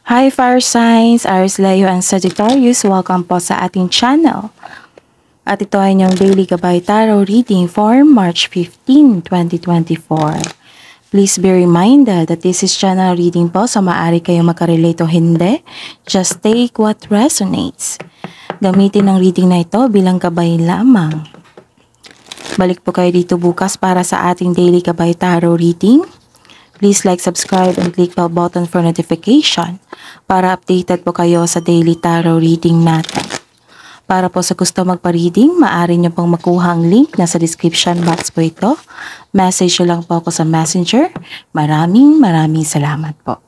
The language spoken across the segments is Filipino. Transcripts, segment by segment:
Hi Fire Signs, Aries, Leo, and Sagittarius. Welcome po sa ating channel. At ito ay inyong daily gabay tarot reading for March 15, 2024. Please be reminded that this is channel reading po, so maaari kayong makarelate o hindi. Just take what resonates. Gamitin ang reading na ito bilang gabay lamang. Balik po kayo dito bukas para sa ating daily gabay tarot reading. Please like, subscribe, and click bell button for notification para updated po kayo sa daily tarot reading natin. Para po sa gusto magpa-reading, maaari nyo pong makuha ang link na sa description box po ito. Message nyo lang po ako sa messenger. Maraming salamat po.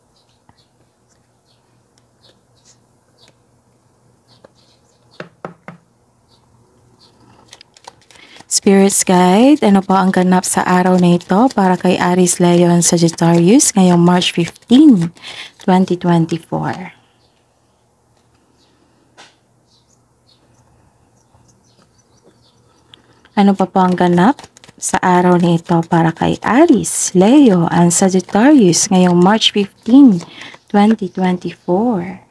Spirits Guide, ano po ang ganap sa araw na ito para kay Aries, Leo, and Sagittarius ngayong March 15, 2024? Ano pa po ang ganap sa araw na ito para kay Aries, Leo, and Sagittarius ngayong March 15, 2024?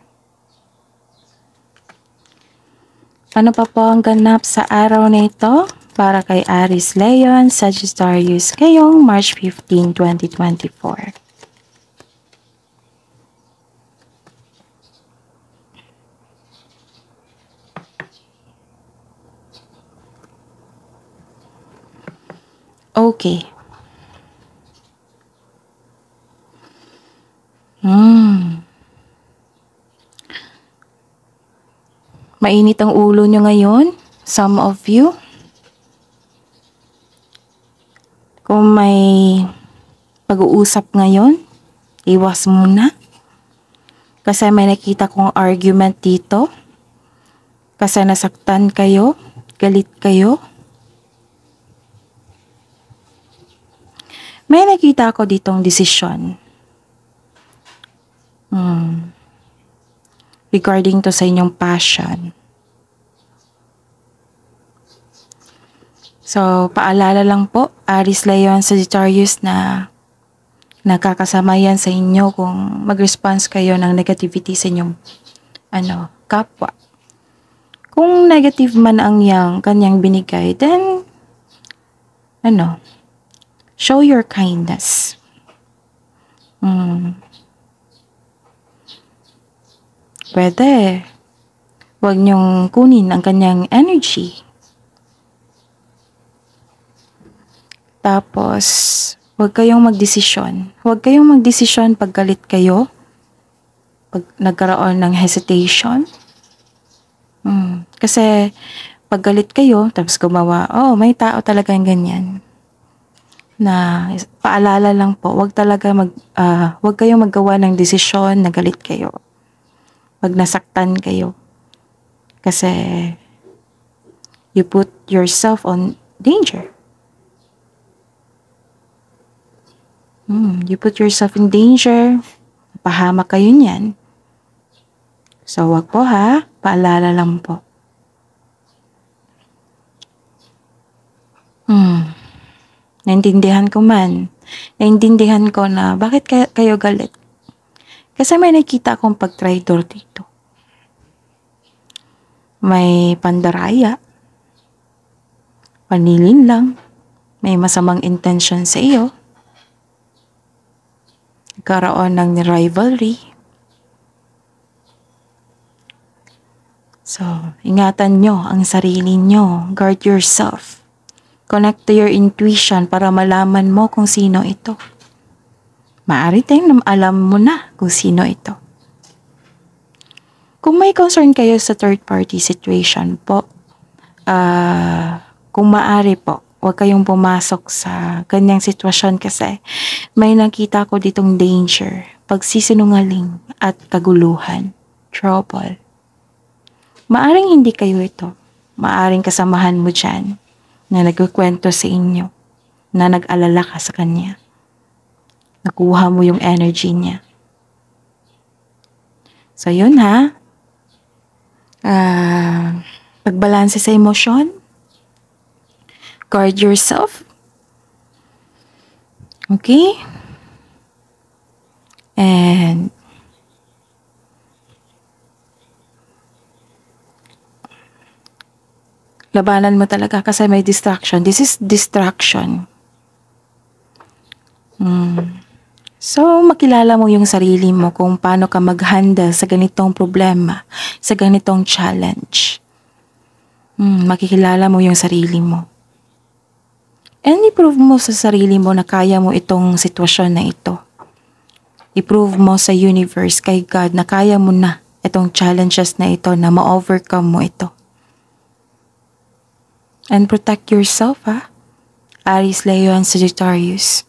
Ano pa po ang ganap sa araw na ito para kay Aries, Leo, and Sagittarius ngayong March 15, 2024? Okay. Mainit ang ulo nyo ngayon, some of you. Kung may pag-uusap ngayon, iwas muna. Kasi may nakita kong argument dito. Kasi nasaktan kayo, galit kayo. May nakita ako ditong desisyon. Regarding to sa inyong passion. So, paalala lang po, Aries, Leo, and Sagittarius na nakakasama yan sa inyo kung mag-response kayo ng negativity sa inyong kapwa. Kung negative man ang kanyang binigay, then show your kindness. Pwede. Huwag niyong kunin ang kanyang energy. Tapos, huwag kayong magdesisyon. Huwag kayong magdesisyon pag galit kayo. Pag nagkaroon ng hesitation. Kasi, pag galit kayo, tapos gumawa, may tao talaga yung ganyan. Na paalala lang po, huwag kayong maggawa ng desisyon na galit kayo. Pag nasaktan kayo. Kasi you put yourself on danger. You put yourself in danger. Pahamak kayo niyan. So wag po ha, paalala lang po. Naintindihan ko man. Naintindihan ko na bakit kayo galit. Kasi may nakita akong pag-traitor dito. May pandaraya. Panilin lang. May masamang intention sa iyo. Nagkaroon ng rivalry. So, ingatan nyo ang sarili nyo. Guard yourself. Connect to your intuition para malaman mo kung sino ito. Maaari tayong alam mo na kung sino ito. Kung may concern kayo sa third party situation po, kung maaari po, huwag kayong pumasok sa ganyang sitwasyon kasi may nakita ko ditong danger, pagsisinungaling at kaguluhan, trouble. Maaring hindi kayo ito. Maaring kasamahan mo dyan na nagkukwento sa inyo na nag-alala ka sa kanya. Nakuha mo yung energy niya. So, yun ha. Pagbalanse sa emosyon. Guard yourself. Okay? And Labanan mo talaga kasi may distraction. This is distraction. So, makilala mo yung sarili mo kung paano ka mag-handle sa ganitong problema, sa ganitong challenge. Makikilala mo yung sarili mo. And i-prove mo sa sarili mo na kaya mo itong sitwasyon na ito. I-prove mo sa universe, kay God, na kaya mo na itong challenges na ito, na ma-overcome mo ito. And protect yourself, ha? Aries, Leo, and Sagittarius.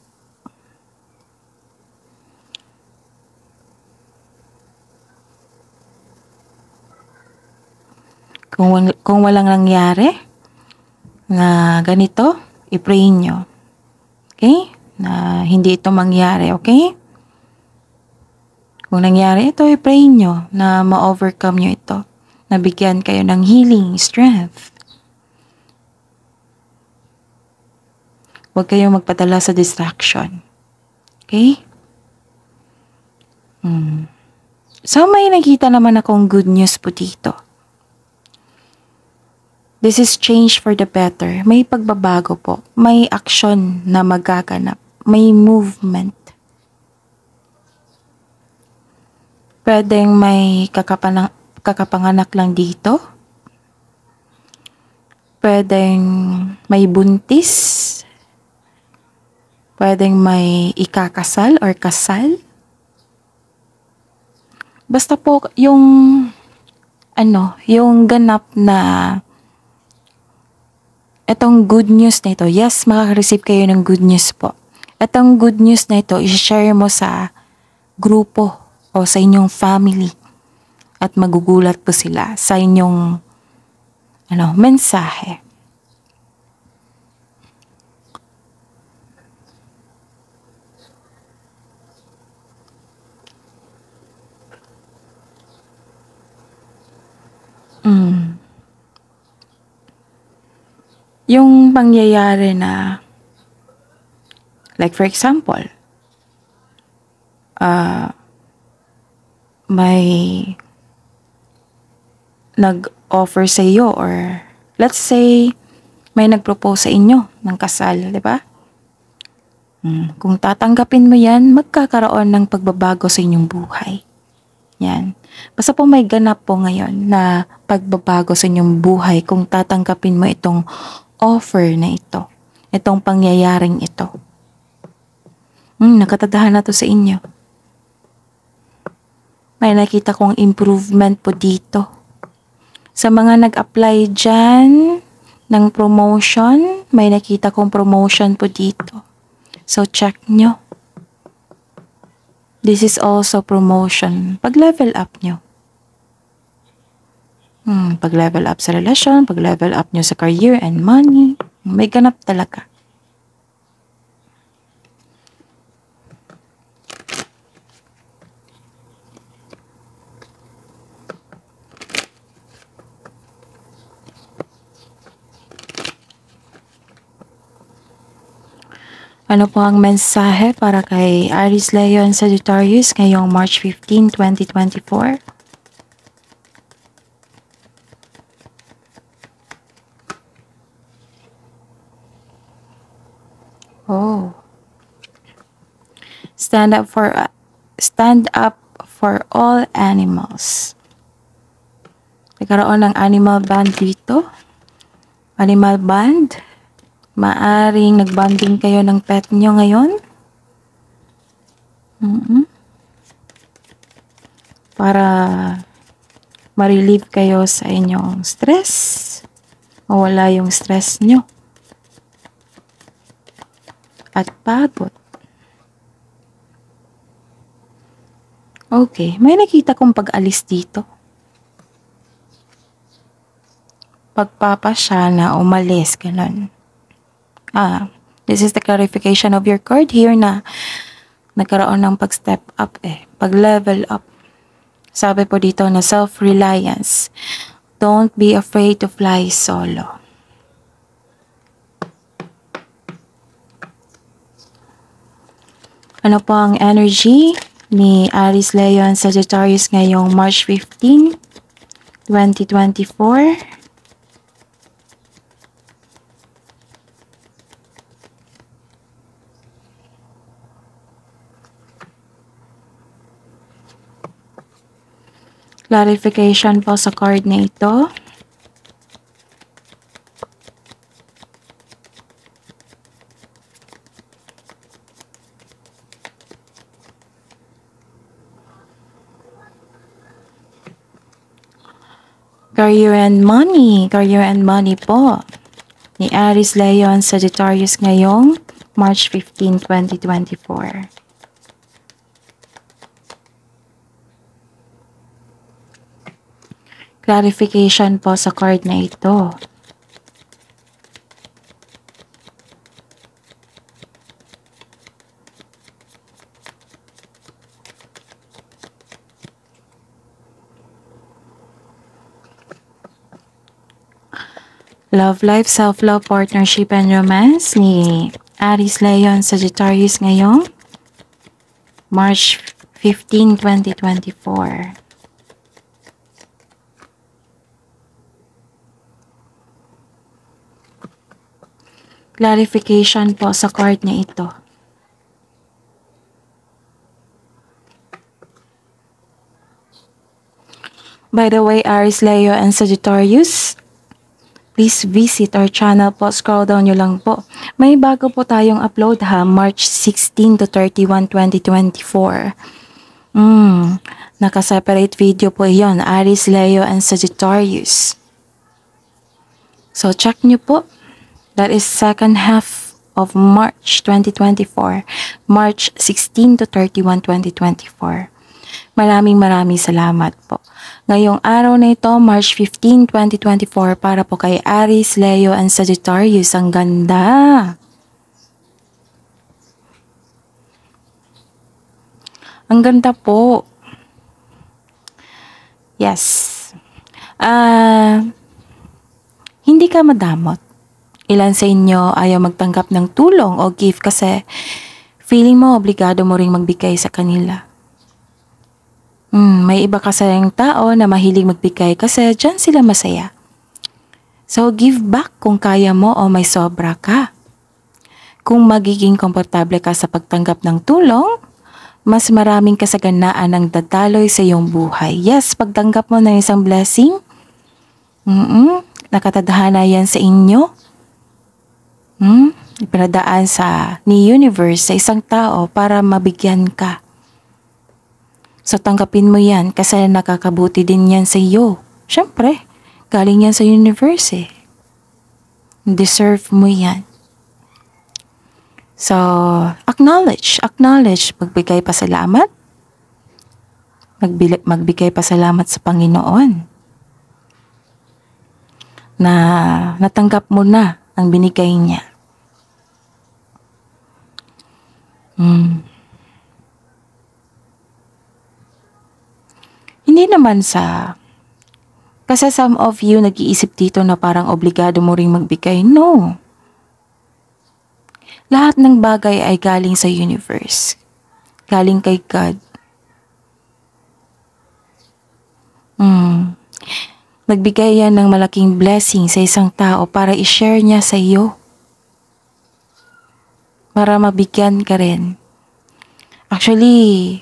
Kung walang nangyari na ganito, i-pray nyo. Okay? Na hindi ito mangyari, okay? Kung nangyari ito, i-pray nyo na ma-overcome nyo ito. Nabigyan kayo ng healing, strength. Huwag kayong magpadala sa distraction. Okay? So, may nakita naman akong good news po dito. This is change for the better. May pagbabago po. May action na magaganap. May movement. Pwedeng may kakapanganak lang dito. Pwedeng may buntis. Pwedeng may ikakasal or kasal. Basta po yung ganap na itong good news na ito. Yes, makaka-receive kayo ng good news po. Itong good news na ito, i-share mo sa grupo o sa inyong family. At magugulat po sila sa inyong mensahe. Yung pangyayari na, like for example, may nag-offer sa iyo, or let's say may nag-propose sa inyo ng kasal, di ba? Kung tatanggapin mo yan, magkakaroon ng pagbabago sa inyong buhay. Yan. Basta po may ganap po ngayon na pagbabago sa inyong buhay kung tatanggapin mo itong offer na ito. Itong pangyayaring ito. Nakatadahan na to sa inyo. May nakita kong improvement po dito. Sa mga nag-apply dyan ng promotion, may nakita kong promotion po dito. So check nyo. This is also promotion. Pag-level up nyo. Pag-level up sa relasyon, pag-level up nyo sa career and money. May ganap talaga. Ano po ang mensahe para kay Aries, Leo, and Sagittarius ngayong March 15, 2024? Oh. Stand up for all animals. Nagkaroon ng animal band dito. Animal band. Maaring nagbanding kayo ng pet nyo ngayon. Para ma-relieve kayo sa inyong stress. Mawala yung stress nyo. At pagod. Okay, may nakita kong pag-alis dito. Pagpapasya na umalis, ganun. This is the clarification of your card here na nagkaroon ng pag-step up pag-level up. Sabi po dito na self-reliance. Don't be afraid to fly solo. Ano po ang energy ni Aries, Leo, and Sagittarius ngayong March 15, 2024? Clarification po sa card na ito. Career and money po ni Aries, Leo, and Sagittarius ngayong March 15, 2024. Clarification po sa card na ito. Love life, self-love, partnership, and romance ni Aries, Leo, and Sagittarius ngayong March 15, 2024. Clarification po sa card na ito. By the way, Aries, Leo, and Sagittarius, please visit our channel po. Scroll down nyo lang po. May bago po tayong upload ha. March 16 to 31, 2024. Naka-separate video po yon. Aries, Leo, and Sagittarius. So, check nyo po. That is second half of March 2024. March 16 to 31, 2024. Maraming salamat po. Ngayong araw na ito, March 15, 2024, para po kay Aries, Leo, and Sagittarius. Ang ganda! Ang ganda po. Yes. Hindi ka madamot. Ilan sa inyo ayaw magtanggap ng tulong o gift kasi feeling mo obligado mo ring magbigay sa kanila. May iba kasi yung tao na mahilig magbigay kasi dyan sila masaya. So, give back kung kaya mo o may sobra ka. Kung magiging komportable ka sa pagtanggap ng tulong, mas maraming kasaganaan ang dadaloy sa iyong buhay. Yes, pagtanggap mo ng isang blessing, nakatadhana yan sa inyo. Ipinadaan sa ni universe sa isang tao para mabigyan ka. So, tanggapin mo yan kasi nakakabuti din yan sa iyo. Siyempre, galing yan sa universe eh. Deserve mo yan. So, acknowledge. Magbigay pasalamat. Magbigay pasalamat sa Panginoon na natanggap mo na ang binigay niya. Hindi naman kasi some of you nag-iisip dito na parang obligado mo ring magbigay. No. Lahat ng bagay ay galing sa universe. Galing kay God. Nagbigay yan ng malaking blessing sa isang tao para i-share niya sa iyo. Para mabigyan ka rin. Actually,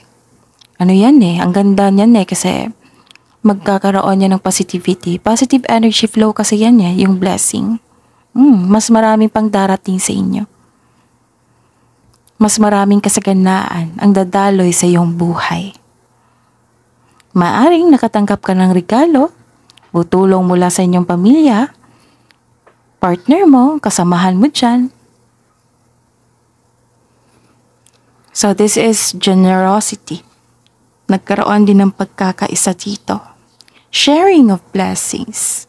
yan ang ganda niyan kasi magkakaroon yan ng positivity. Positive energy flow kasi yan yung blessing. Mas maraming pang darating sa inyo. Mas maraming kasaganaan ang dadaloy sa iyong buhay. Maaring nakatanggap ka ng regalo o tulong mula sa inyong pamilya, partner mo, kasamahan mo dyan. So this is generosity. Nagkaroon din ng pagkakaisa dito. Sharing of blessings.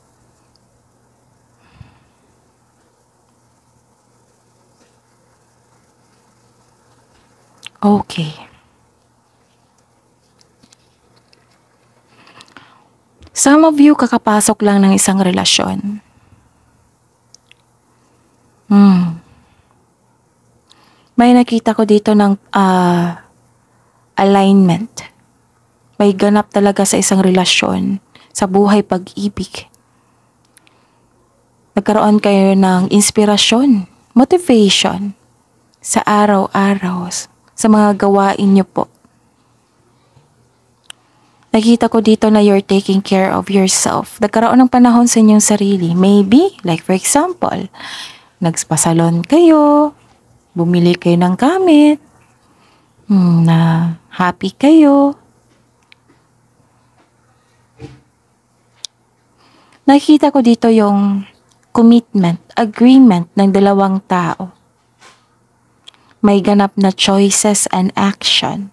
Okay. Some of you kakapasok lang ng isang relasyon. May nakita ko dito ng alignment. May ganap talaga sa isang relasyon, sa buhay pag-ibig. Nagkaroon kayo ng inspirasyon, motivation sa araw-araw, sa mga gawain niyo po. Nakita ko dito na you're taking care of yourself. Nagkaroon ng panahon sa inyong sarili. Maybe, like for example, nagpasalon kayo, bumili kayo ng gamit, na happy kayo. Nakita ko dito yung commitment, agreement ng dalawang tao. May ganap na choices and action.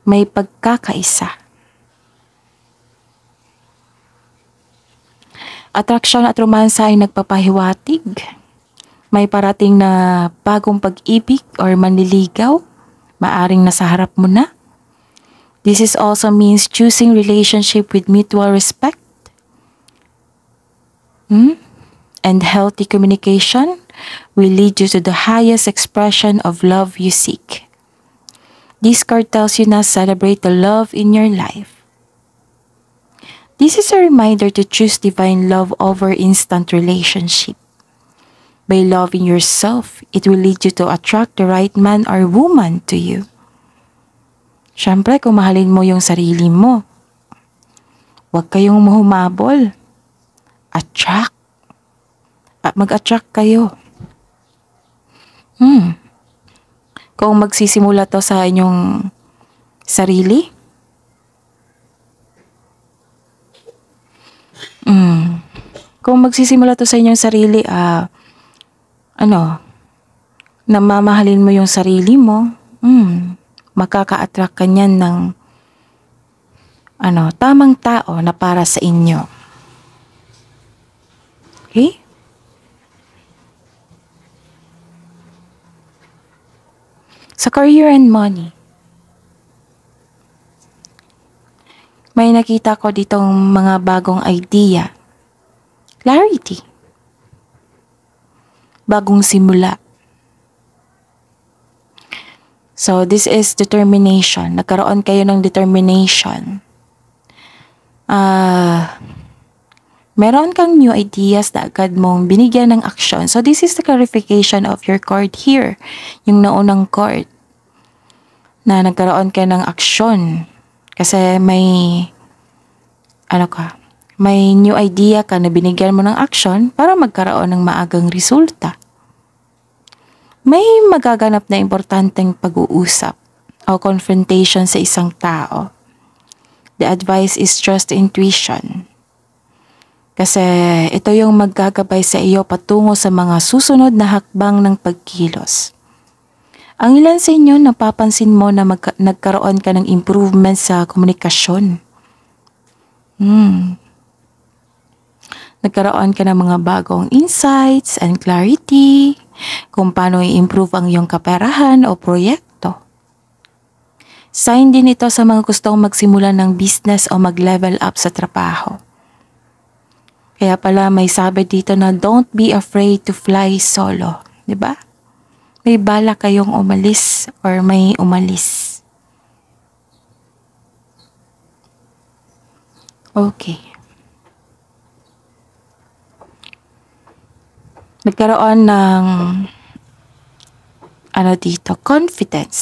May pagkakaisa. Atraksyon at romansa ay nagpapahiwatig. May parating na bagong pag-ibig or manliligaw. Maaring nasa harap mo na. This is also means choosing relationship with mutual respect. And healthy communication will lead you to the highest expression of love you seek. This card tells you na celebrate the love in your life. This is a reminder to choose divine love over instant relationship. By loving yourself, it will lead you to attract the right man or woman to you. Siyempre, kung mahalin mo yung sarili mo, huwag kayong humabol. Attract. At mag-attract kayo. Kung magsisimula to sa inyong sarili, kung magsisimula to sa inyong sarili, namamahalin mo yung sarili mo, makaka-attract ka niyan ng tamang tao na para sa inyo. Okay? Sa career and money, may nakita ko ditong mga bagong idea. Clarity. Bagong simula. So, this is determination. Nagkaroon kayo ng determination. Meron kang new ideas na agad mong binigyan ng action. So, this is the clarification of your card here. Yung naunang card. Na nagkaroon ka ng action. Kasi may may new idea ka na binigyan mo ng action para magkaroon ng maagang resulta. May magaganap na importanteng pag-uusap o confrontation sa isang tao. The advice is trust intuition. Kasi ito yung maggagabay sa iyo patungo sa mga susunod na hakbang ng pagkilos. Ang ilan sa inyo napapansin mo na nagkaroon ka ng improvement sa komunikasyon. Nagkaroon ka ng mga bagong insights and clarity kung paano i-improve ang iyong kaperahan o proyekto. Sign din ito sa mga gustong magsimula ng business o mag-level up sa trabaho. Kaya pala may sabi dito na don't be afraid to fly solo. Diba? May bala kayong umalis or may umalis. Okay. Nagkaroon ng confidence.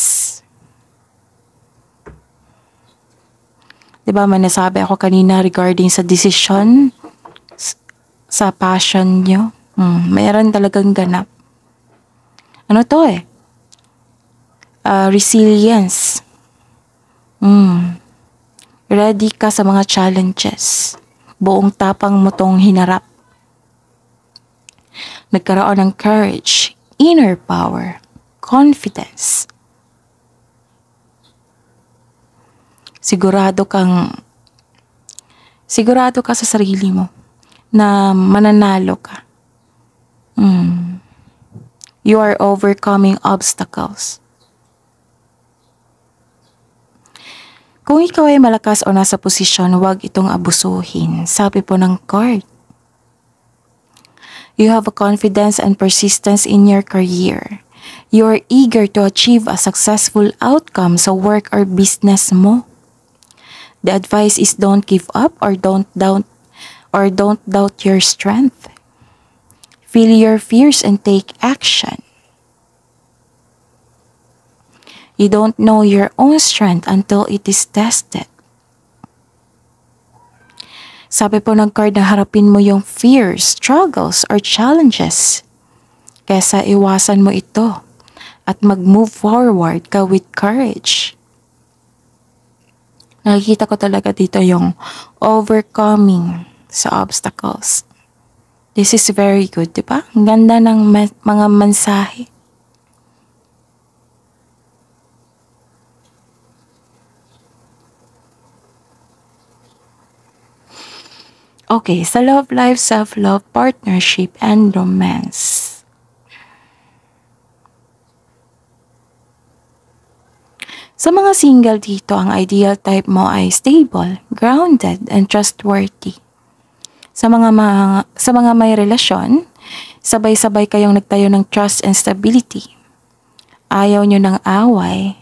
Diba may nasabi ako kanina regarding sa decision, sa passion nyo. Mayroon talagang ganap. Resilience. Ready ka sa mga challenges. Buong tapang mo tong hinarap. Nagkaroon ng courage, inner power, confidence. Sigurado ka sa sarili mo na mananalo ka. You are overcoming obstacles. Kung ikaw ay malakas o nasa posisyon, huwag itong abusuhin. Sabi po ng card. You have a confidence and persistence in your career. You are eager to achieve a successful outcome sa work or business mo. The advice is don't give up or don't doubt your strength. Feel your fears and take action. You don't know your own strength until it is tested. Sabi po ng card na harapin mo yung fears, struggles, or challenges. Kesa iwasan mo ito at mag-move forward ka with courage. Nakikita ko talaga dito yung overcoming sa obstacles. This is very good, di ba? Ang ganda ng mga mensahe. Okay, sa love life, self-love, partnership, and romance. Sa mga single dito, ang ideal type mo ay stable, grounded, and trustworthy. Sa mga may relasyon, sabay-sabay kayong nagtayo ng trust and stability. Ayaw nyo ng away.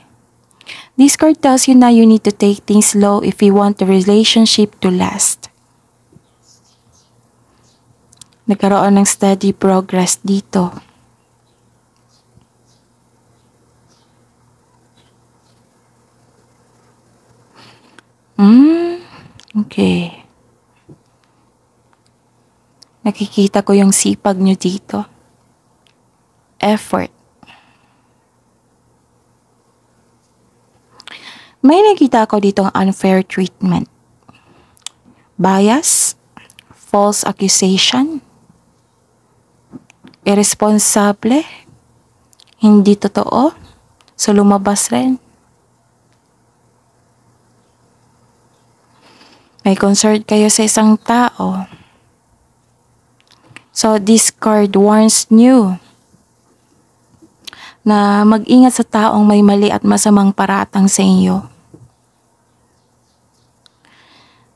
This card tells you na you need to take things slow if you want the relationship to last. Nagkaroon ng steady progress dito. Okay. Nakikita ko yung sipag nyo dito. Effort. May nakita ko dito ang unfair treatment. Bias, false accusation, irresponsible, hindi totoo, so lumabas rin. May concern kayo sa isang tao. So this card warns you na mag-ingat sa taong may mali at masamang paratang sa inyo.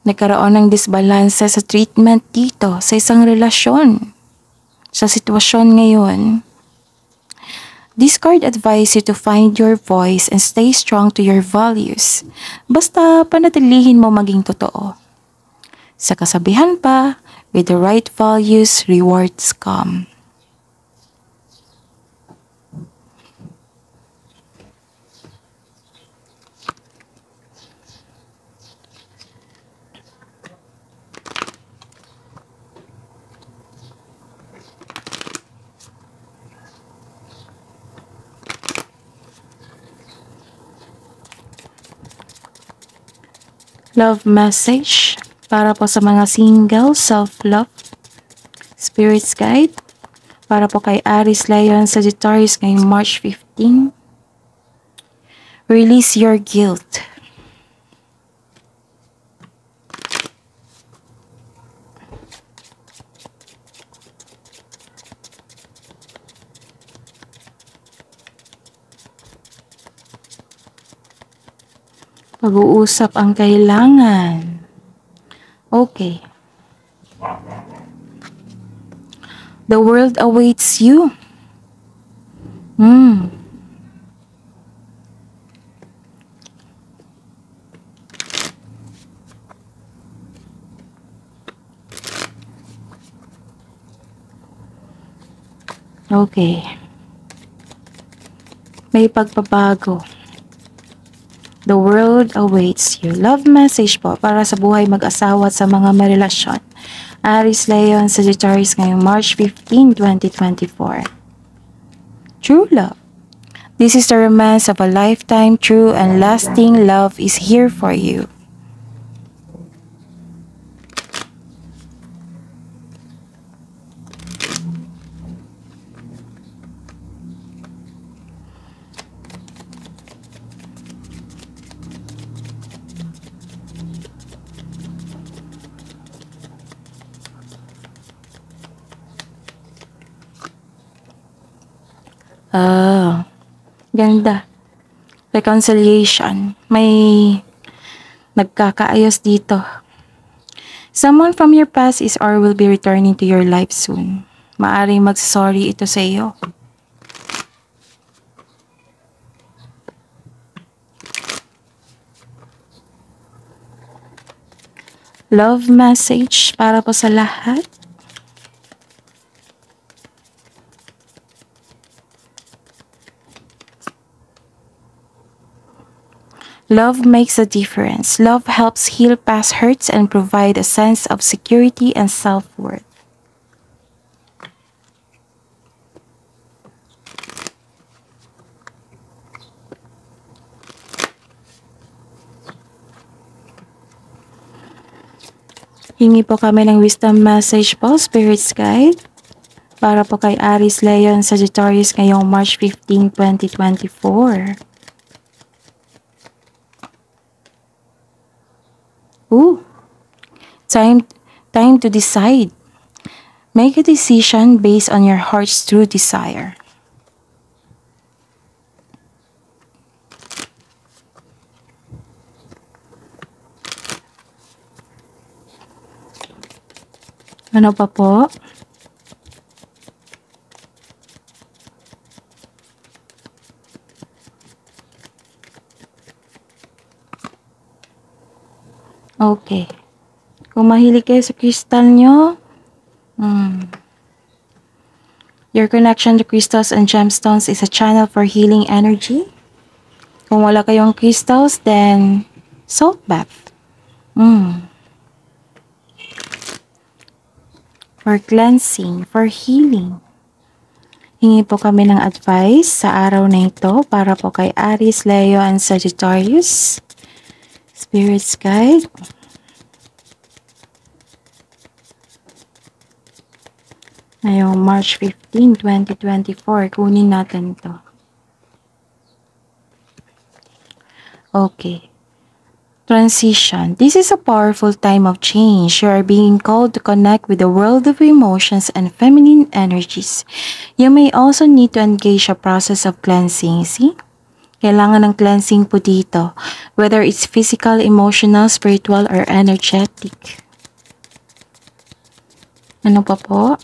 Nagkaroon ng disbalanse sa treatment dito sa isang relasyon. Sa sitwasyon ngayon, this card advises you to find your voice and stay strong to your values. Basta panatilihin mo maging totoo. Sa kasabihan pa, with the right values, rewards come. Love message para po sa mga single, self-love, spirits guide, para po kay Aries, Leo, Sagittarius ngayong March 15. Release your guilt. Pag-uusap ang kailangan. Okay. The world awaits you. Okay. May pagbabago. The world awaits you. Love message po para sa buhay mag-asawa at sa mga may relasyon. Aries, Leo, Sagittarius ngayong March 15, 2024. True love. This is the romance of a lifetime. True and lasting love is here for you. Ganda. Reconciliation. May nagkakaayos dito. Someone from your past is or will be returning to your life soon. Maaring magsasorry ito sa iyo. Love message para po sa lahat. Love makes a difference. Love helps heal past hurts and provide a sense of security and self-worth. Hingi po kami ng wisdom message po, Spirit's Guide, para po kay Aries, Leo, and Sagittarius ngayong March 15, 2024. Ooh, time to decide. Make a decision based on your heart's true desire. Ano pa po? Okay. Kung mahilig kayo sa crystal nyo, your connection to crystals and gemstones is a channel for healing energy. Kung wala kayong crystals, then salt bath. For cleansing, for healing. Hingi po kami ng advice sa araw na ito para po kay Aries, Leo, and Sagittarius. Spirit's Guide. Ngayong March 15, 2024, kunin natin to. Okay. Transition. This is a powerful time of change. You are being called to connect with the world of emotions and feminine energies. You may also need to engage a process of cleansing. See? Kailangan ng cleansing po dito. Whether it's physical, emotional, spiritual, or energetic. Ano pa po?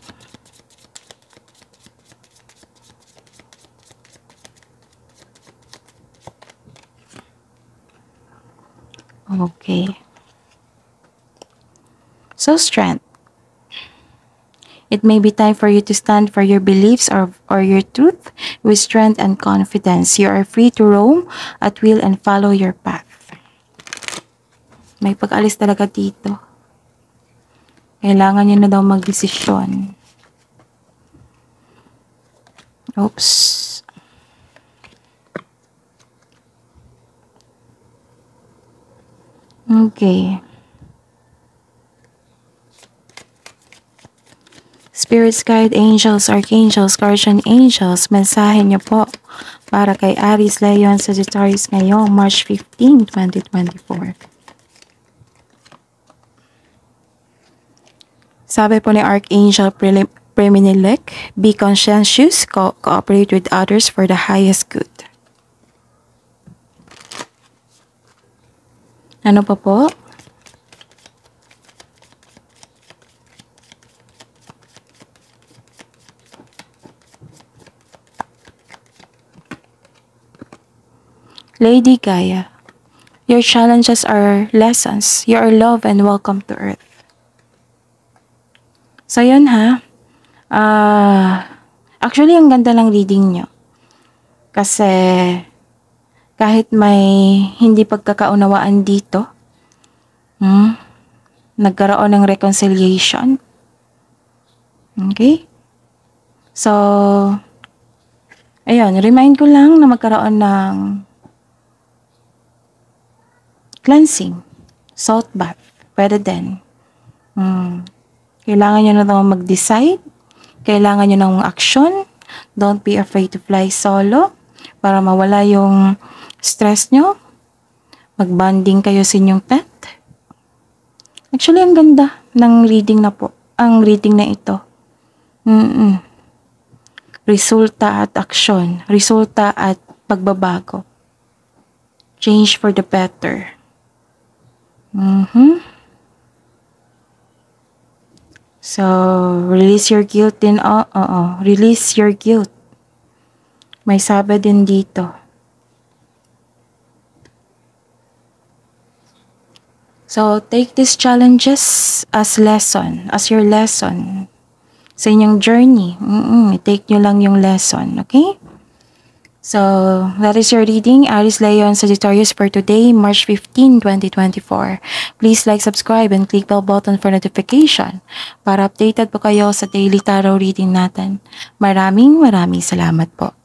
Okay. So, strength. It may be time for you to stand for your beliefs or your truth with strength and confidence. You are free to roam at will and follow your path. May pag-alis talaga dito. Kailangan nyo na daw magdesisyon. Oops. Okay. Spirits, guide, angels, archangels, guardian angels, mensahe niyo po para kay Aries, Leo, and Sagittarius ngayong March 15, 2024. Sabi po ni Archangel Preminilik, be conscientious, cooperate with others for the highest good. Ano pa po? Lady Gaia, your challenges are lessons. You are love and welcome to Earth. So, yun ha. Actually, ang ganda lang reading nyo. Kasi, kahit may hindi pagkakaunawaan dito, nagkaroon ng reconciliation. Okay? So, ayun, remind ko lang na magkaroon ng cleansing, salt bath, pwede din. Kailangan nyo na naman mag-decide, kailangan nyo ng action, don't be afraid to fly solo, para mawala yung stress nyo, mag-bonding kayo sa inyong pet. Actually, ang ganda ng reading na po, ang reading na ito. Resulta at action, resulta at pagbabago. Change for the better. So, release your guilt din. Release your guilt. May sabi din dito. So, take these challenges as lesson, as your lesson sa inyong journey. Take nyo lang yung lesson, okay? So, that is your reading, Aries, Leo, and Sagittarius for today, March 15, 2024. Please like, subscribe, and click bell button for notification para updated po kayo sa daily tarot reading natin. Maraming salamat po.